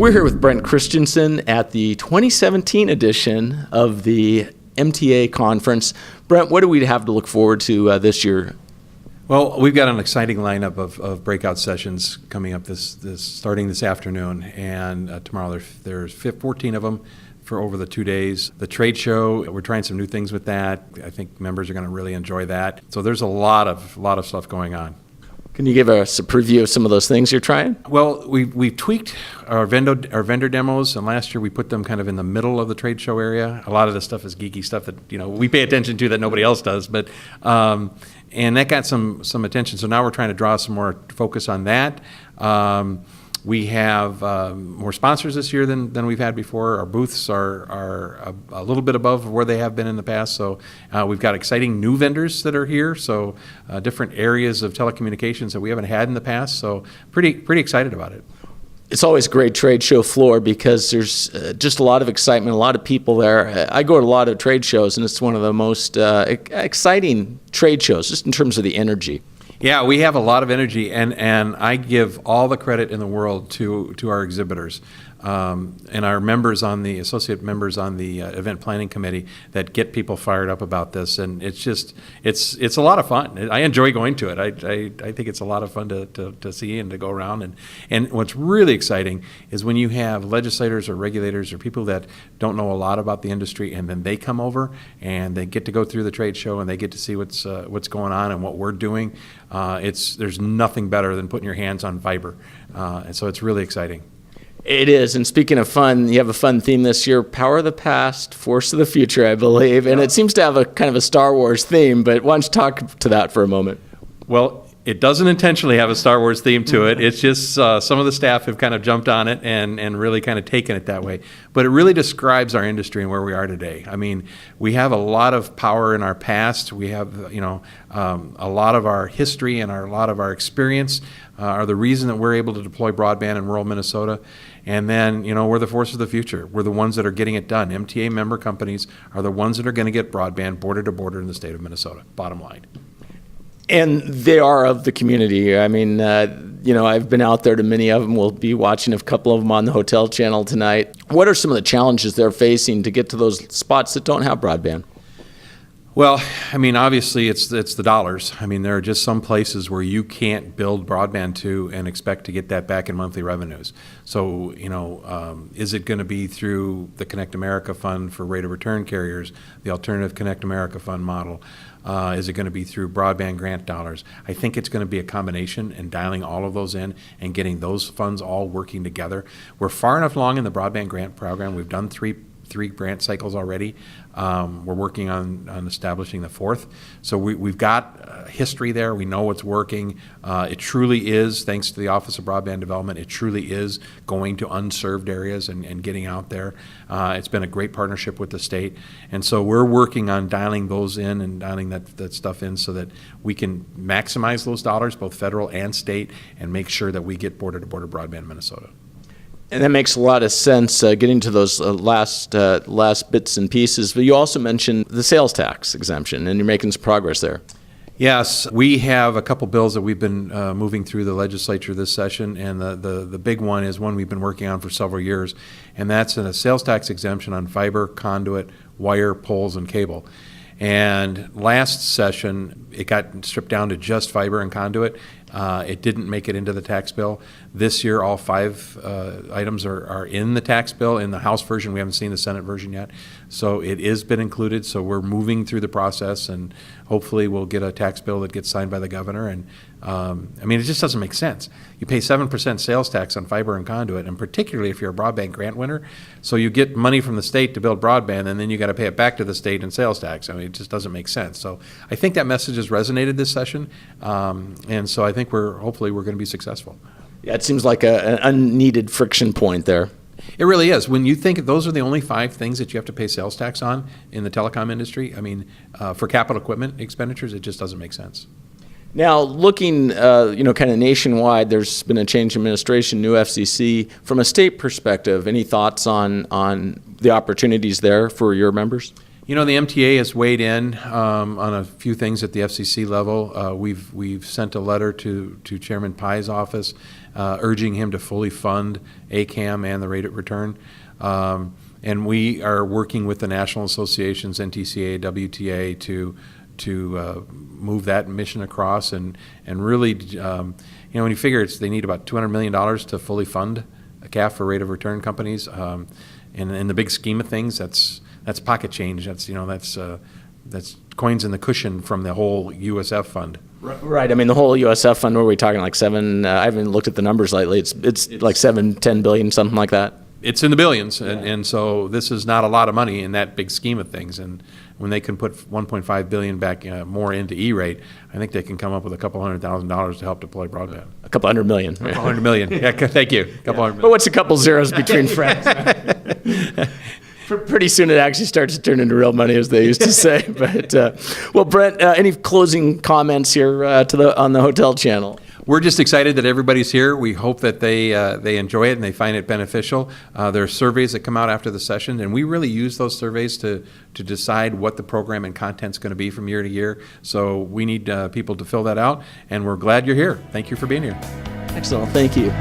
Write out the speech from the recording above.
We're here with Brent Christensen at the 2017 edition of the MTA conference. Brent, what do we have to look forward to this year? Well, we've got an exciting lineup of breakout sessions coming up starting this afternoon, and tomorrow there's 14 of them for over the 2 days. The trade show, we're trying some new things with that. I think members are going to really enjoy that. So there's a lot of stuff going on. Can you give us a preview of some of those things you're trying? Well, we've tweaked our vendor demos, and last year we put them kind of in the middle of the trade show area. A lot of the stuff is geeky stuff that we pay attention to that nobody else does, but and that got some attention. So now we're trying to draw some more focus on that. We have more sponsors this year than we've had before. Our booths are a little bit above where they have been in the past. So we've got exciting new vendors that are here. So different areas of telecommunications that we haven't had in the past. So pretty excited about it. It's always a great trade show floor because there's just a lot of excitement, a lot of people there. I go to a lot of trade shows, and it's one of the most exciting trade shows, just in terms of the energy. Yeah, we have a lot of energy, and I give all the credit in the world to our exhibitors and our members associate members on the event planning committee that get people fired up about this. And it's a lot of fun. I enjoy going to it. I think it's a lot of fun to see and to go around. And what's really exciting is when you have legislators or regulators or people that don't know a lot about the industry, and then they come over and they get to go through the trade show and they get to see what's going on and what we're doing. There's nothing better than putting your hands on fiber, and so it's really exciting. It is, and speaking of fun, you have a fun theme this year, Power of the Past, Force of the Future, I believe, and it seems to have a kind of a Star Wars theme, but why don't you talk to that for a moment? Well, it doesn't intentionally have a Star Wars theme to it. It's just some of the staff have kind of jumped on it and really kind of taken it that way. But it really describes our industry and where we are today. I mean, we have a lot of power in our past. We have, a lot of our history and a lot of our experience are the reason that we're able to deploy broadband in rural Minnesota. And then, we're the force of the future. We're the ones that are getting it done. MTA member companies are the ones that are going to get broadband border to border in the state of Minnesota, bottom line. And they are of the community. I mean, I've been out there to many of them. We'll be watching a couple of them on the hotel channel tonight. What are some of the challenges they're facing to get to those spots that don't have broadband? Well, I mean, obviously it's the dollars. I mean, there are just some places where you can't build broadband to and expect to get that back in monthly revenues. So, is it going to be through the Connect America Fund for rate of return carriers, the alternative Connect America Fund model? Is it going to be through broadband grant dollars? I think it's going to be a combination and dialing all of those in and getting those funds all working together. We're far enough along in the broadband grant program. We've done three grant cycles already. We're working on establishing the fourth. So we've got history there. We know what's working. It truly is, thanks to the Office of Broadband Development, it truly is going to unserved areas and getting out there. It's been a great partnership with the state. And so we're working on dialing those in and dialing that stuff in so that we can maximize those dollars, both federal and state, and make sure that we get border-to-border broadband in Minnesota. And that makes a lot of sense, getting to those last bits and pieces. But you also mentioned the sales tax exemption, and you're making some progress there. Yes, we have a couple bills that we've been moving through the legislature this session, and the big one is one we've been working on for several years, and that's a sales tax exemption on fiber, conduit, wire, poles, and cable. And last session, it got stripped down to just fiber and conduit. It didn't make it into the tax bill. This year, all 5 items are in the tax bill. In the House version, we haven't seen the Senate version yet. So it has been included. So we're moving through the process, and hopefully we'll get a tax bill that gets signed by the governor. And it just doesn't make sense. You pay 7% sales tax on fiber and conduit, and particularly if you're a broadband grant winner. So you get money from the state to build broadband, and then you got to pay it back to the state in sales tax. I mean, it just doesn't make sense. So I think that message has resonated this session, and so I think hopefully we're going to be successful. Yeah, it seems like an unneeded friction point there. It really is. When you think those are the only 5 things that you have to pay sales tax on in the telecom industry, I mean, for capital equipment expenditures, it just doesn't make sense. Now, looking, kind of nationwide, there's been a change in administration, new FCC. From a state perspective, any thoughts on the opportunities there for your members? You know, the MTA has weighed in on a few things at the FCC level. We've sent a letter to Chairman Pai's office urging him to fully fund ACAM and the rate of return. And we are working with the national associations, NTCA, WTA, to move that mission across and really, when you figure they need about $200 million to fully fund a CAF for rate of return companies, and in the big scheme of things, that's pocket change. That's coins in the cushion from the whole USF fund. Right. I mean, the whole USF fund, what are we talking, like seven? I haven't looked at the numbers lately. It's like 7-10 billion, something like that. It's in the billions, and so this is not a lot of money in that big scheme of things. And when they can put 1.5 billion back more into E-rate, I think they can come up with a couple $100,000 to help deploy broadband. A couple $100 million. A couple $100 million. Yeah, thank you. A couple $100 million. But what's a couple zeros between friends? Pretty soon it actually starts to turn into real money, as they used to say. But well, Brent, any closing comments here on the hotel channel? We're just excited that everybody's here. We hope that they enjoy it and they find it beneficial. There are surveys that come out after the session, and we really use those surveys to decide what the program and content's going to be from year to year. So we need people to fill that out, and we're glad you're here. Thank you for being here. Excellent. Thank you.